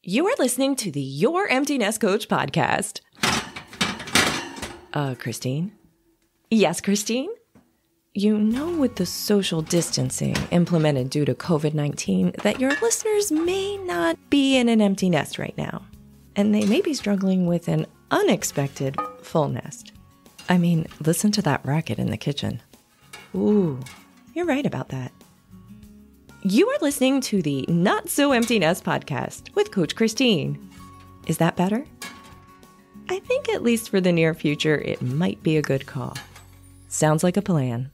You are listening to the Your Empty Nest Coach podcast. Christine? Yes, Christine? You know, with the social distancing implemented due to COVID-19, that your listeners may not be in an empty nest right now. And they may be struggling with an unexpected full nest. I mean, listen to that racket in the kitchen. Ooh, you're right about that. You are listening to the Not So Empty Nest podcast with Coach Christine. Is that better? I think at least for the near future, it might be a good call. Sounds like a plan.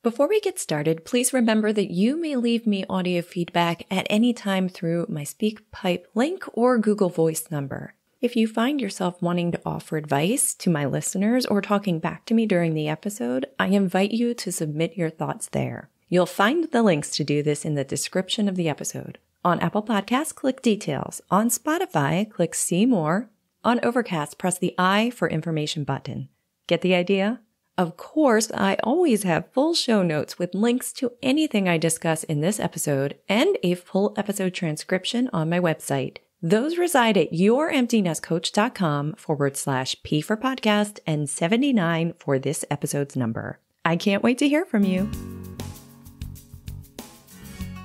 Before we get started, please remember that you may leave me audio feedback at any time through my SpeakPipe link or Google Voice number. If you find yourself wanting to offer advice to my listeners or talking back to me during the episode, I invite you to submit your thoughts there. You'll find the links to do this in the description of the episode. On Apple Podcasts, click Details. On Spotify, click See More. On Overcast, press the I for Information button. Get the idea? Of course, I always have full show notes with links to anything I discuss in this episode and a full episode transcription on my website. Those reside at youremptynestcoach.com/P for podcast and 79 for this episode's number. I can't wait to hear from you.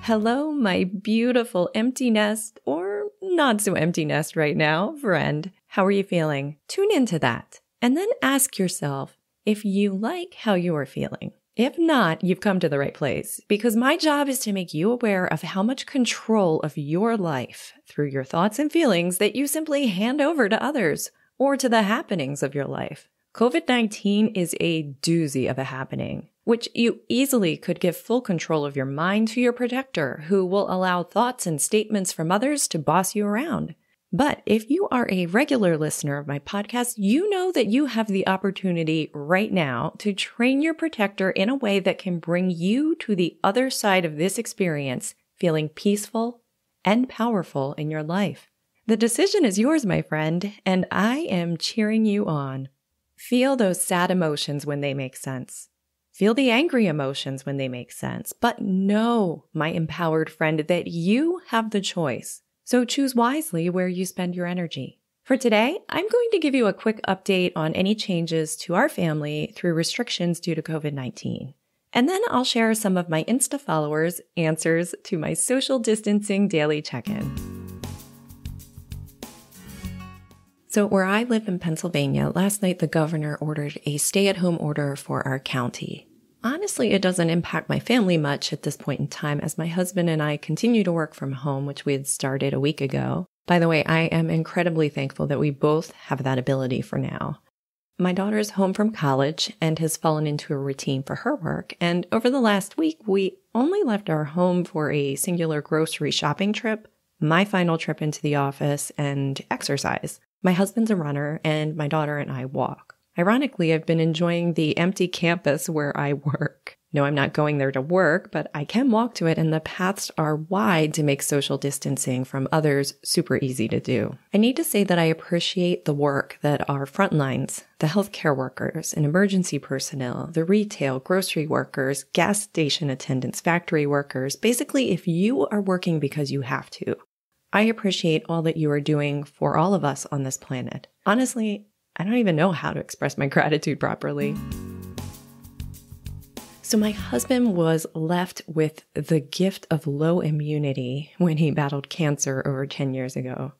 Hello, my beautiful empty nest, or not so empty nest right now, friend. How are you feeling? Tune into that, and then ask yourself if you like how you are feeling. If not, you've come to the right place, because my job is to make you aware of how much control of your life through your thoughts and feelings that you simply hand over to others or to the happenings of your life. COVID-19 is a doozy of a happening, which you easily could give full control of your mind to your protector, who will allow thoughts and statements from others to boss you around. But if you are a regular listener of my podcast, you know that you have the opportunity right now to train your protector in a way that can bring you to the other side of this experience, feeling peaceful and powerful in your life. The decision is yours, my friend, and I am cheering you on. Feel those sad emotions when they make sense. Feel the angry emotions when they make sense. But know, my empowered friend, that you have the choice. So choose wisely where you spend your energy. For today, I'm going to give you a quick update on any changes to our family through restrictions due to COVID-19. And then I'll share some of my Insta followers' answers to my social distancing daily check-in. So where I live in Pennsylvania, last night the governor ordered a stay-at-home order for our county. Honestly, it doesn't impact my family much at this point in time, as my husband and I continue to work from home, which we had started a week ago. By the way, I am incredibly thankful that we both have that ability for now. My daughter's home from college and has fallen into a routine for her work, and over the last week, we only left our home for a singular grocery shopping trip, my final trip into the office, and exercise. My husband's a runner, and my daughter and I walk. Ironically, I've been enjoying the empty campus where I work. No, I'm not going there to work, but I can walk to it, and the paths are wide to make social distancing from others super easy to do. I need to say that I appreciate the work that our front lines, the healthcare workers and emergency personnel, the retail, grocery workers, gas station attendants, factory workers, basically if you are working because you have to. I appreciate all that you are doing for all of us on this planet. Honestly, I don't even know how to express my gratitude properly. So my husband was left with the gift of low immunity when he battled cancer over 10 years ago.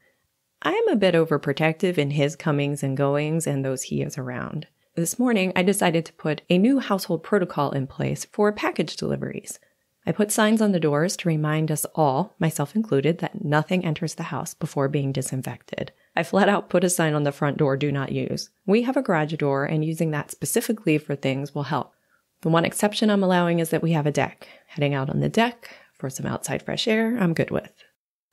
I am a bit overprotective in his comings and goings and those he is around. This morning, I decided to put a new household protocol in place for package deliveries. I put signs on the doors to remind us all, myself included, that nothing enters the house before being disinfected. I flat out put a sign on the front door, do not use. We have a garage door, and using that specifically for things will help. The one exception I'm allowing is that we have a deck. Heading out on the deck for some outside fresh air, I'm good with.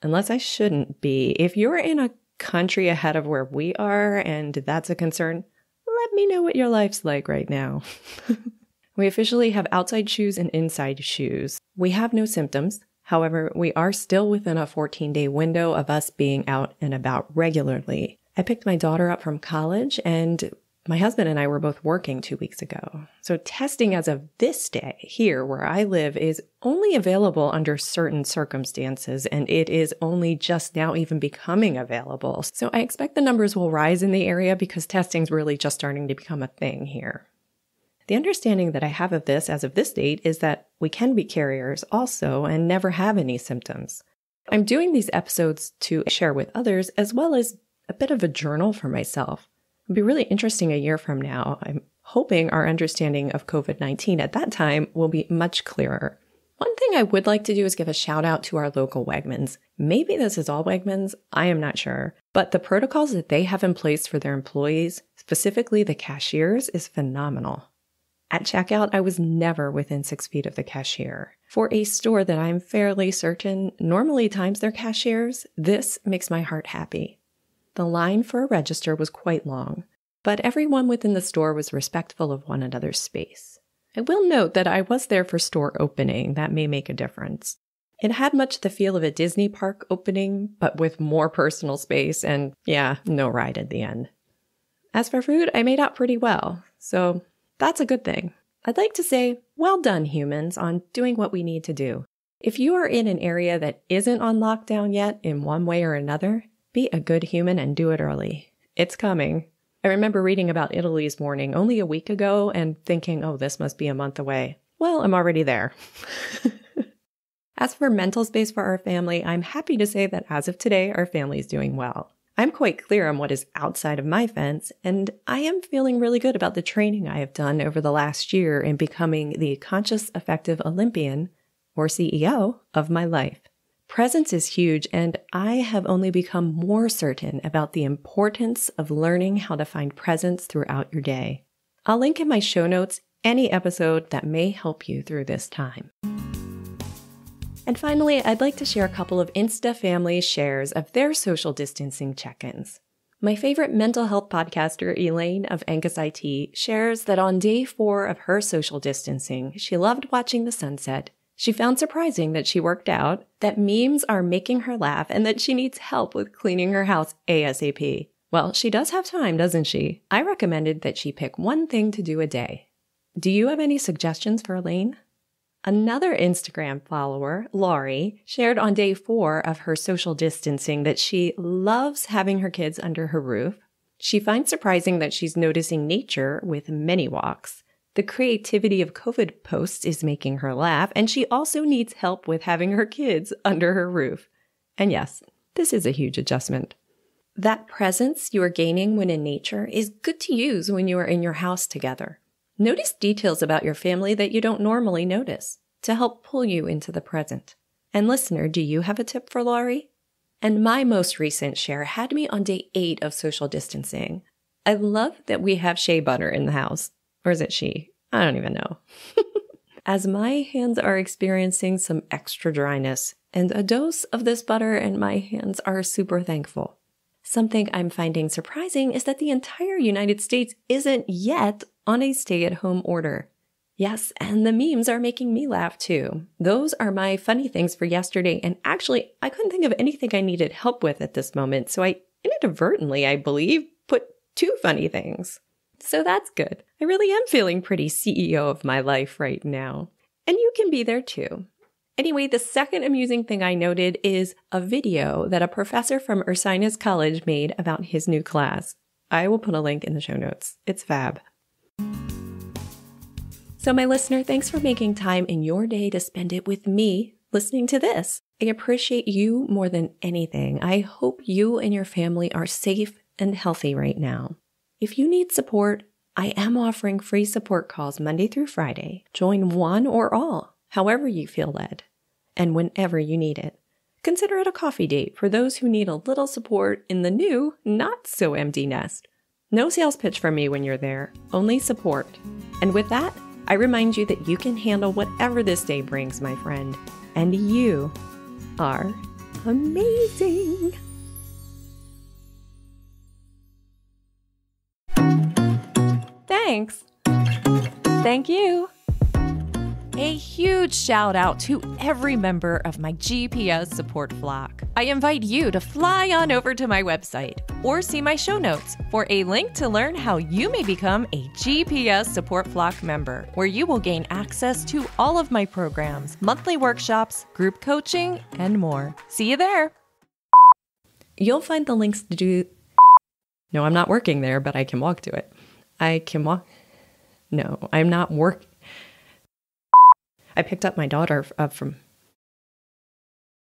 Unless I shouldn't be. If you're in a country ahead of where we are, and that's a concern, let me know what your life's like right now. We officially have outside shoes and inside shoes. We have no symptoms. However, we are still within a 14-day window of us being out and about regularly. I picked my daughter up from college, and My husband and I were both working 2 weeks ago. So testing as of this day here where I live is only available under certain circumstances, and it is only just now even becoming available. So I expect the numbers will rise in the area because testing's really just starting to become a thing here. The understanding that I have of this as of this date is that we can be carriers also and never have any symptoms. I'm doing these episodes to share with others as well as a bit of a journal for myself. It'll be really interesting a year from now. I'm hoping our understanding of COVID-19 at that time will be much clearer. One thing I would like to do is give a shout out to our local Wegmans. Maybe this is all Wegmans, I am not sure. But the protocols that they have in place for their employees, specifically the cashiers, is phenomenal. At checkout, I was never within 6 feet of the cashier. For a store that I'm fairly certain normally times their cashiers, this makes my heart happy. The line for a register was quite long, but everyone within the store was respectful of one another's space. I will note that I was there for store opening. That may make a difference. It had much the feel of a Disney park opening, but with more personal space and, no ride at the end. As for food, I made out pretty well, so that's a good thing. I'd like to say, well done, humans, on doing what we need to do. If you are in an area that isn't on lockdown yet in one way or another, be a good human and do it early. It's coming. I remember reading about Italy's warning only a week ago and thinking, oh, this must be a month away. Well, I'm already there. As for mental space for our family, I'm happy to say that as of today, our family is doing well. I'm quite clear on what is outside of my fence, and I am feeling really good about the training I have done over the last year in becoming the conscious, effective Olympian, or CEO, of my life. Presence is huge, and I have only become more certain about the importance of learning how to find presence throughout your day. I'll link in my show notes any episode that may help you through this time. And finally, I'd like to share a couple of Insta family shares of their social distancing check-ins. My favorite mental health podcaster, Elaine of Angus IT, shares that on day 4 of her social distancing, she loved watching the sunset. She found surprising that she worked out, that memes are making her laugh, and that she needs help with cleaning her house ASAP. Well, she does have time, doesn't she? I recommended that she pick one thing to do a day. Do you have any suggestions for Elaine? Another Instagram follower, Laurie, shared on day 4 of her social distancing that she loves having her kids under her roof. She finds surprising that she's noticing nature with many walks. The creativity of COVID posts is making her laugh, and she also needs help with having her kids under her roof. And yes, this is a huge adjustment. That presence you are gaining when in nature is good to use when you are in your house together. Notice details about your family that you don't normally notice to help pull you into the present. And listener, do you have a tip for Laurie? And my most recent share had me on day 8 of social distancing. I love that we have shea butter in the house. Or is it she? I don't even know. As my hands are experiencing some extra dryness, and a dose of this butter and my hands are super thankful. Something I'm finding surprising is that the entire United States isn't yet on a stay-at-home order. Yes, and the memes are making me laugh too. Those are my funny things for yesterday, and actually, I couldn't think of anything I needed help with at this moment, so I inadvertently, I believe, put 2 funny things. So that's good. I really am feeling pretty CEO of my life right now. And you can be there too. Anyway, the second amusing thing I noted is a video that a professor from Ursinus College made about his new class. I will put a link in the show notes. It's fab. So my listener, thanks for making time in your day to spend it with me listening to this. I appreciate you more than anything. I hope you and your family are safe and healthy right now. If you need support, I am offering free support calls Monday through Friday. Join one or all, however you feel led, and whenever you need it. Consider it a coffee date for those who need a little support in the new, not so empty nest. No sales pitch from me when you're there, only support. And with that, I remind you that you can handle whatever this day brings, my friend, and you are amazing. Thanks. Thank you. A huge shout out to every member of my GPS support flock. I invite you to fly on over to my website or see my show notes for a link to learn how you may become a GPS support flock member, where you will gain access to all of my programs, monthly workshops, group coaching, and more. See you there. You'll find the links to do... No, I'm not working there, but I can walk to it. I can walk... No, I'm not working. I picked up my daughter up from